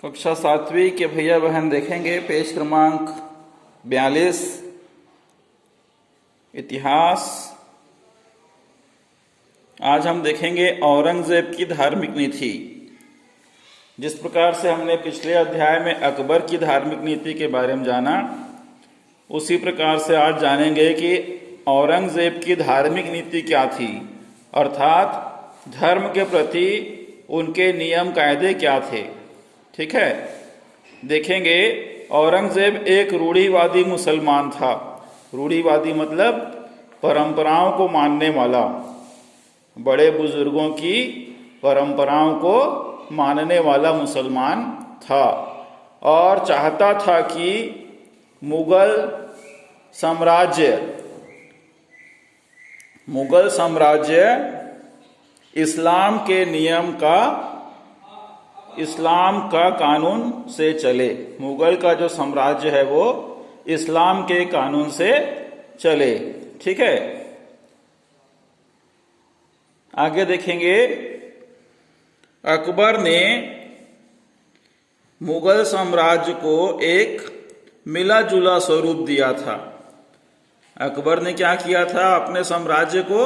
कक्षा 7वीं के भैया बहन देखेंगे पेज क्रमांक 42 इतिहास। आज हम देखेंगे औरंगजेब की धार्मिक नीति। जिस प्रकार से हमने पिछले अध्याय में अकबर की धार्मिक नीति के बारे में जाना, उसी प्रकार से आज जानेंगे कि औरंगजेब की धार्मिक नीति क्या थी, अर्थात धर्म के प्रति उनके नियम कायदे क्या थे। ठीक है, देखेंगे औरंगजेब एक रूढ़िवादी मुसलमान था। रूढ़िवादी मतलब परंपराओं को मानने वाला, बड़े बुजुर्गों की परंपराओं को मानने वाला मुसलमान था और चाहता था कि मुगल साम्राज्य इस्लाम का कानून से चले। मुगल का जो साम्राज्य है वो इस्लाम के कानून से चले। ठीक है, आगे देखेंगे अकबर ने मुगल साम्राज्य को एक मिला जुला स्वरूप दिया था। अकबर ने क्या किया था, अपने साम्राज्य को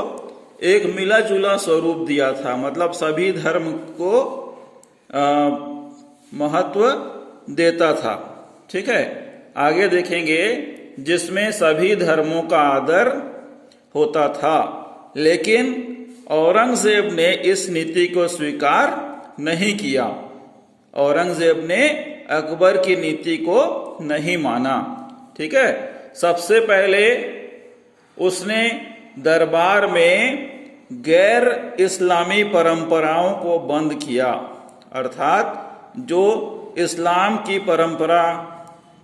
एक मिला जुला स्वरूप दिया था, मतलब सभी धर्म को महत्व देता था। ठीक है, आगे देखेंगे जिसमें सभी धर्मों का आदर होता था, लेकिन औरंगजेब ने इस नीति को स्वीकार नहीं किया। औरंगजेब ने अकबर की नीति को नहीं माना। ठीक है, सबसे पहले उसने दरबार में गैर इस्लामी परंपराओं को बंद किया, अर्थात जो इस्लाम की परंपरा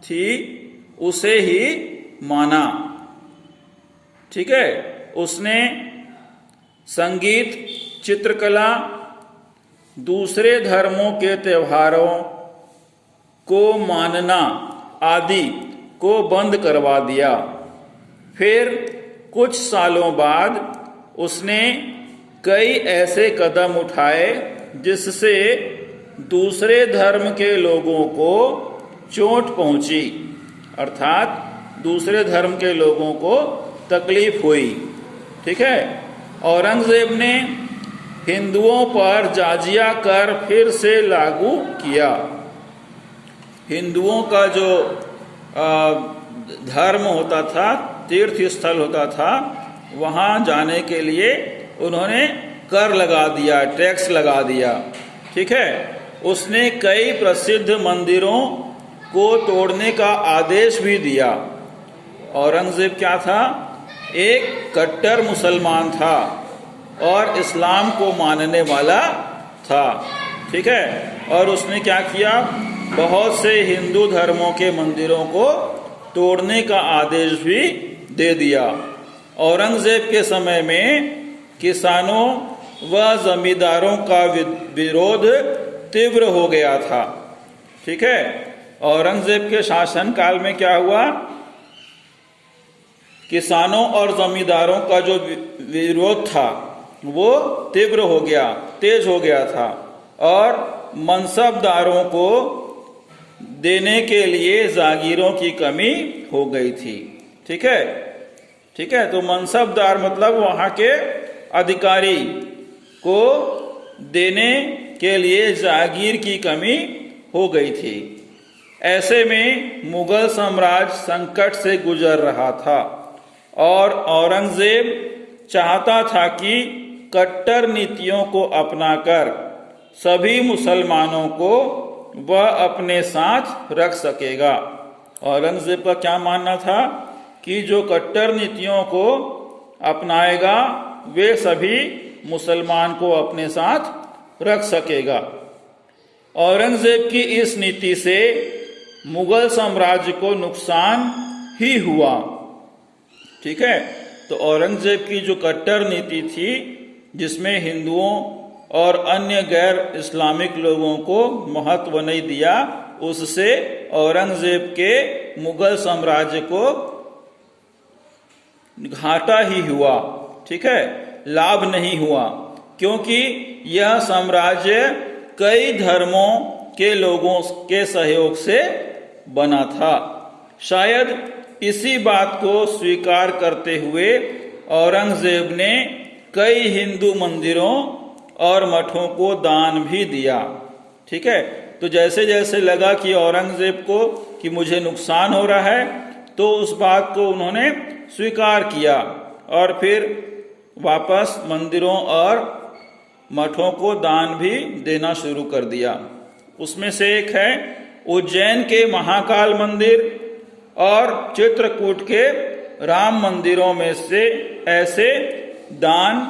थी उसे ही माना। ठीक है, उसने संगीत, चित्रकला, दूसरे धर्मों के त्योहारों को मानना आदि को बंद करवा दिया। फिर कुछ सालों बाद उसने कई ऐसे कदम उठाए जिससे दूसरे धर्म के लोगों को चोट पहुंची, अर्थात दूसरे धर्म के लोगों को तकलीफ हुई। ठीक है, औरंगजेब ने हिंदुओं पर जाजिया कर फिर से लागू किया। हिंदुओं का जो धर्म होता था, तीर्थ स्थल होता था, वहां जाने के लिए उन्होंने कर लगा दिया, टैक्स लगा दिया। ठीक है, उसने कई प्रसिद्ध मंदिरों को तोड़ने का आदेश भी दिया। औरंगजेब क्या था, एक कट्टर मुसलमान था और इस्लाम को मानने वाला था। ठीक है, और उसने क्या किया, बहुत से हिंदू धर्मों के मंदिरों को तोड़ने का आदेश भी दे दिया। औरंगजेब के समय में किसानों व जमींदारों का विरोध तीव्र हो गया था। ठीक है, औरंगजेब के शासन काल में क्या हुआ, किसानों और जमींदारों का जो विरोध था वो तीव्र हो गया, तेज हो गया था, और मनसबदारों को देने के लिए जागीरों की कमी हो गई थी। ठीक है, ठीक है, तो मनसबदार मतलब वहां के अधिकारी को देने के लिए जागीर की कमी हो गई थी। ऐसे में मुगल साम्राज्य संकट से गुजर रहा था और औरंगजेब चाहता था कि कट्टर नीतियों को अपनाकर सभी मुसलमानों को वह अपने साथ रख सकेगा। औरंगजेब का क्या मानना था कि जो कट्टर नीतियों को अपनाएगा वे सभी मुसलमान को अपने साथ रख सकेगा। औरंगजेब की इस नीति से मुगल साम्राज्य को नुकसान ही हुआ। ठीक है, तो औरंगजेब की जो कट्टर नीति थी, जिसमें हिंदुओं और अन्य गैर इस्लामिक लोगों को महत्व नहीं दिया, उससे औरंगजेब के मुगल साम्राज्य को घाटा ही हुआ। ठीक है, लाभ नहीं हुआ, क्योंकि यह साम्राज्य कई धर्मों के लोगों के सहयोग से बना था। शायद इसी बात को स्वीकार करते हुए औरंगजेब ने कई हिंदू मंदिरों और मठों को दान भी दिया। ठीक है, तो जैसे जैसे लगा कि औरंगजेब को कि मुझे नुकसान हो रहा है, तो उस बात को उन्होंने स्वीकार किया और फिर वापस मंदिरों और मठों को दान भी देना शुरू कर दिया। उसमें से एक है उज्जैन के महाकाल मंदिर और चित्रकूट के राम मंदिरों में से ऐसे दान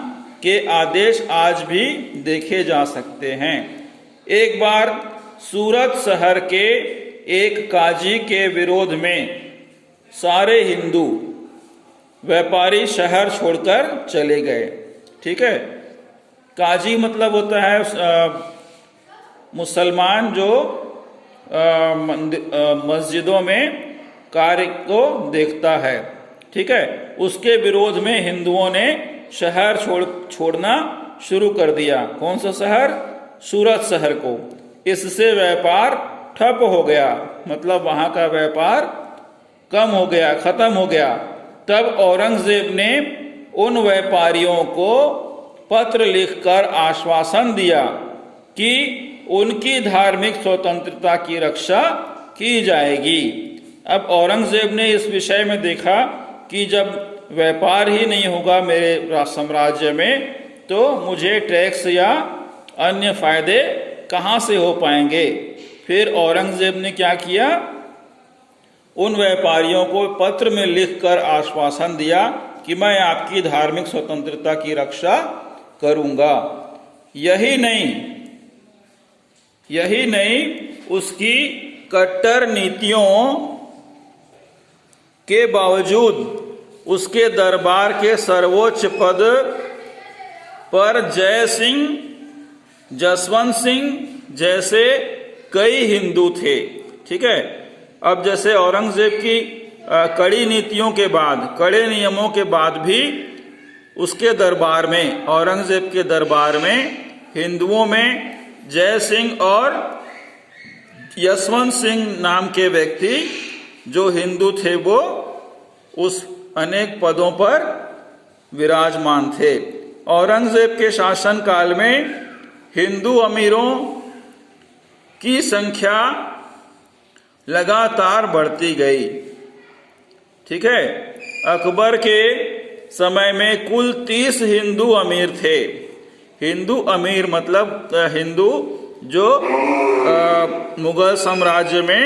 के आदेश आज भी देखे जा सकते हैं। एक बार सूरत शहर के एक काजी के विरोध में सारे हिंदू व्यापारी शहर छोड़कर चले गए। ठीक है, काजी मतलब होता है मुसलमान जो मस्जिदों में कार्य को देखता है। ठीक है, उसके विरोध में हिंदुओं ने शहर छोड़ना शुरू कर दिया। कौन सा शहर? सूरत शहर को। इससे व्यापार ठप हो गया, मतलब वहां का व्यापार कम हो गया, खत्म हो गया। तब औरंगजेब ने उन व्यापारियों को पत्र लिखकर आश्वासन दिया कि उनकी धार्मिक स्वतंत्रता की रक्षा की जाएगी। अब औरंगजेब ने इस विषय में देखा कि जब व्यापार ही नहीं होगा मेरे साम्राज्य में, तो मुझे टैक्स या अन्य फायदे कहाँ से हो पाएंगे। फिर औरंगजेब ने क्या किया? उन व्यापारियों को पत्र में लिखकर आश्वासन दिया कि मैं आपकी धार्मिक स्वतंत्रता की रक्षा करूंगा। यही नहीं, उसकी कट्टर नीतियों के बावजूद उसके दरबार के सर्वोच्च पद पर जय सिंह, जसवंत सिंह जैसे कई हिंदू थे। ठीक है, अब जैसे औरंगजेब की कड़ी नीतियों के बाद, कड़े नियमों के बाद भी उसके दरबार में, औरंगजेब के दरबार में हिंदुओं में जय सिंह और यशवंत सिंह नाम के व्यक्ति जो हिंदू थे, वो उस अनेक पदों पर विराजमान थे। औरंगजेब के शासन काल में हिंदू अमीरों की संख्या लगातार बढ़ती गई। ठीक है, अकबर के समय में कुल 30 हिंदू अमीर थे। हिंदू अमीर मतलब हिंदू जो मुगल साम्राज्य में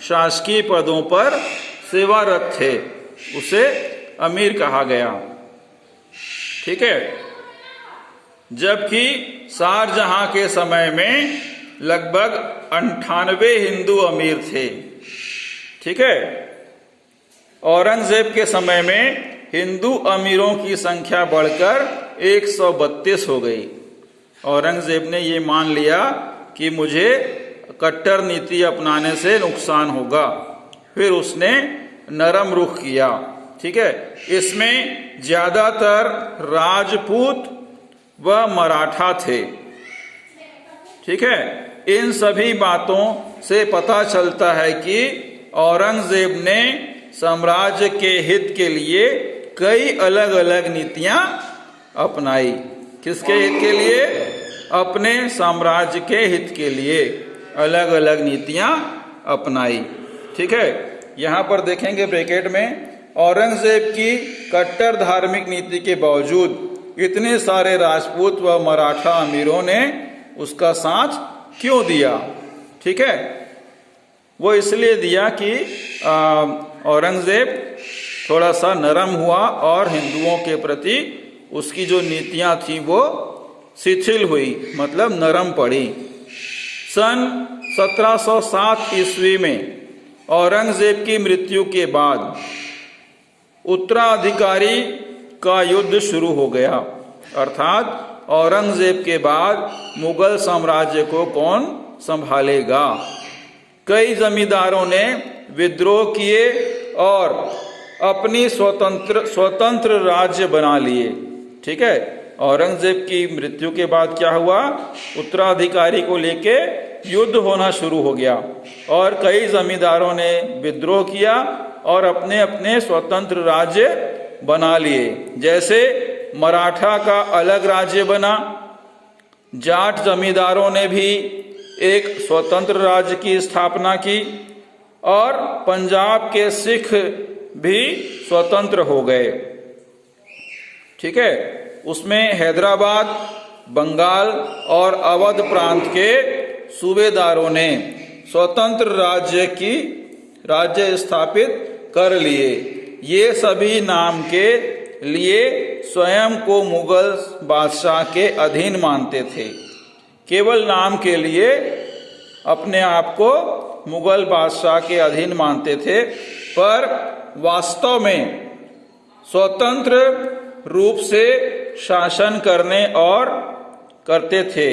शासकीय पदों पर सेवारत थे, उसे अमीर कहा गया। ठीक है, जबकि शाहजहां के समय में लगभग 98 हिंदू अमीर थे। ठीक है, औरंगजेब के समय में हिंदू अमीरों की संख्या बढ़कर 132 हो गई। औरंगजेब ने ये मान लिया कि मुझे कट्टर नीति अपनाने से नुकसान होगा, फिर उसने नरम रुख किया। ठीक है, इसमें ज्यादातर राजपूत व मराठा थे। ठीक है, इन सभी बातों से पता चलता है कि औरंगजेब ने साम्राज्य के हित के लिए कई अलग अलग नीतियां अपनाई। किसके हित के लिए? अपने साम्राज्य के हित के लिए अलग अलग नीतियां अपनाई। ठीक है, यहां पर देखेंगे ब्रैकेट में, औरंगजेब की कट्टर धार्मिक नीति के बावजूद इतने सारे राजपूत व मराठा अमीरों ने उसका साथ क्यों दिया? ठीक है, वो इसलिए दिया कि औरंगजेब थोड़ा सा नरम हुआ और हिंदुओं के प्रति उसकी जो नीतियां थी वो शिथिल हुई, मतलब नरम पड़ी। सन 1707 ईस्वी में औरंगजेब की मृत्यु के बाद उत्तराधिकारी का युद्ध शुरू हो गया, अर्थात औरंगजेब के बाद मुगल साम्राज्य को कौन संभालेगा। कई जमींदारों ने विद्रोह किए और अपनी स्वतंत्र राज्य बना लिए। ठीक है, औरंगजेब की मृत्यु के बाद क्या हुआ? उत्तराधिकारी को लेके युद्ध होना शुरू हो गया और कई जमींदारों ने विद्रोह किया और अपने अपने स्वतंत्र राज्य बना लिए। जैसे मराठा का अलग राज्य बना, जाट जमींदारों ने भी एक स्वतंत्र राज्य की स्थापना की और पंजाब के सिख भी स्वतंत्र हो गए। ठीक है, उसमें हैदराबाद, बंगाल और अवध प्रांत के सूबेदारों ने स्वतंत्र राज्य स्थापित कर लिए। ये सभी नाम के लिए स्वयं को मुगल बादशाह के अधीन मानते थे। केवल नाम के लिए अपने आप को मुगल बादशाह के अधीन मानते थे, पर वास्तव में स्वतंत्र रूप से शासन करते थे।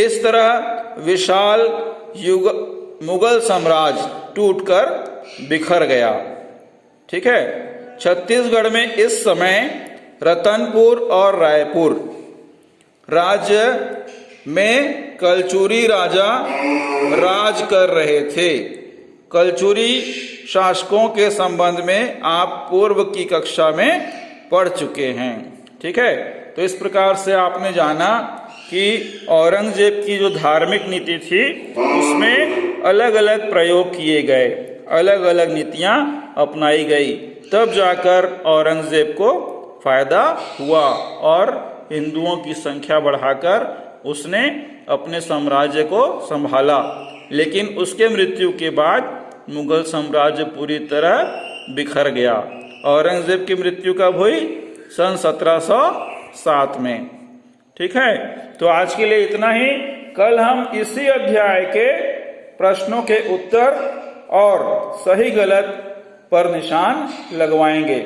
इस तरह विशाल मुगल साम्राज्य टूटकर बिखर गया। ठीक है, छत्तीसगढ़ में इस समय रतनपुर और रायपुर राज्य में कलचुरी राजा राज कर रहे थे। कलचुरी शासकों के संबंध में आप पूर्व की कक्षा में पढ़ चुके हैं। ठीक है, तो इस प्रकार से आपने जाना कि औरंगजेब की जो धार्मिक नीति थी उसमें अलग अलग प्रयोग किए गए, अलग अलग नीतियां अपनाई गई, तब जाकर औरंगजेब को फायदा हुआ और हिंदुओं की संख्या बढ़ाकर उसने अपने साम्राज्य को संभाला। लेकिन उसके मृत्यु के बाद मुगल साम्राज्य पूरी तरह बिखर गया। औरंगजेब की मृत्यु कब हुई? सन 1707 में। ठीक है, तो आज के लिए इतना ही। कल हम इसी अध्याय के प्रश्नों के उत्तर और सही गलत पर निशान लगवाएंगे।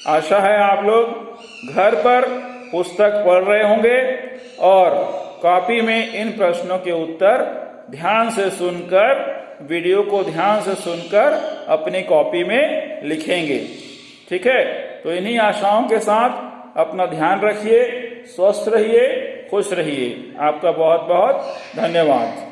आशा है आप लोग घर पर पुस्तक पढ़ रहे होंगे और कॉपी में इन प्रश्नों के उत्तर ध्यान से सुनकर, वीडियो को ध्यान से सुनकर अपनी कॉपी में लिखेंगे। ठीक है, तो इन्हीं आशाओं के साथ अपना ध्यान रखिए, स्वस्थ रहिए, खुश रहिए। आपका बहुत बहुत धन्यवाद।